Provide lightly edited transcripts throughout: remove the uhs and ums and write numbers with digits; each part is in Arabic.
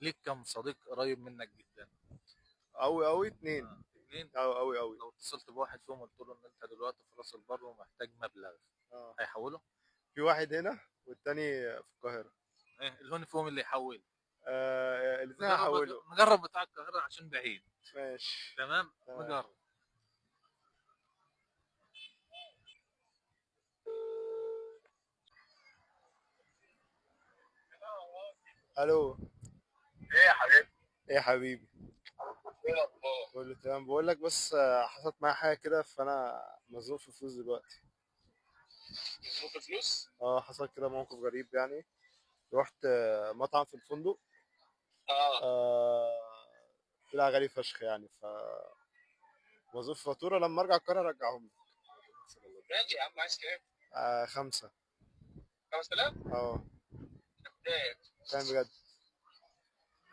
ليك كم صديق قريب منك جدا؟ أوي أوي اتنين. اتنين. أوي أوي أوي. لو اتصلت بواحد فيهم قلت له ان انت دلوقتي في راس البر ومحتاج مبلغ، اه، هيحوله؟ في واحد هنا والتاني في القاهرة. ايه الهون فيهم اللي يحول؟ الاتنين نجرب. هحوله. نجرب بتاع القاهرة عشان بعيد. ماشي. تمام، تمام. نجرب. ألو. ايه يا حبيبي؟ إيه يا حبيبي؟ ايه الاخبار؟ بقول له تمام. بقول لك بس حصلت معايا حاجة كده، فأنا مزنوق في فلوس دلوقتي. ممكن فلوس؟ اه، حصل كده موقف غريب يعني. رحت مطعم في الفندق. اه. آه، طلع غالي فشخ يعني، ف مصروف فاتورة لما ارجع القاهرة ارجعهم لي. ماشي يا عم، عايز كام؟ 5. 5000؟ اه. ايه؟ فاهم بجد.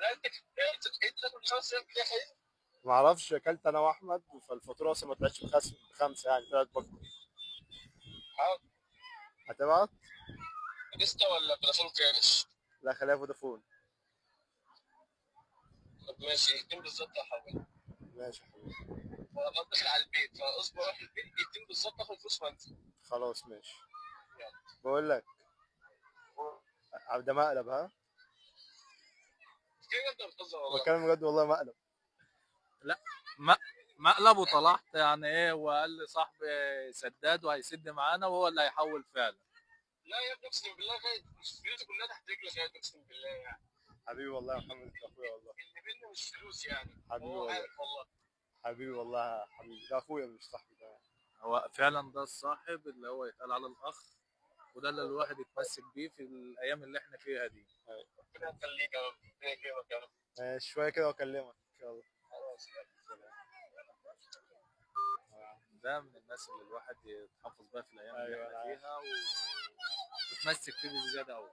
لا انت انت تاكل 5000 جنيه حقيقي؟ معرفش، اكلت انا واحمد فالفاتورة اصلا ما طلعتش ب5 يعني، طلعت بكتر. حاضر. هتبعت؟ لسه ولا فودافون كاش؟ لا، خليها فودافون. طب ماشي، يتم بالظبط يا حبيبي. ماشي يا حبيبي. وانا داخل على البيت، فاصبر اروح البيت يتم بالظبط، اخد فلوس وانزل. خلاص ماشي. يلا. بقول لك، ده مقلب ها. كده انت بتهزر والله. بتكلم بجد والله، مقلب. لا، م- مقلب وطلعت يعني ايه، وقال لي صاحبي سداد وهيسد معانا وهو اللي هيحول فعلا. لا يا ابني اقسم بالله خايف، فلوسي كلها تحت رجلك يا ابني، اقسم بالله يعني. حبيبي والله يا محمد، انت اخويا والله. اللي بينا مش فلوس يعني. حبيبي هو والله. عارف والله. حبيبي والله يا حبيبي، ده اخويا مش صاحبي كمان. هو فعلا ده الصاحب اللي هو يتقال على الاخ، وده اللي الواحد يتمسك بيه في الايام اللي احنا فيها دي. أيوة. ربنا يخليك يا رب، ربنا يكرمك يا رب. ماشي، شوية كده واكلمك. يلا. خلاص يلا. ده من الناس اللي الواحد يتحفظ بيها في الايام اللي ايوه احنا انا عارف. فيها ويتمسك فيه بزياده قوي.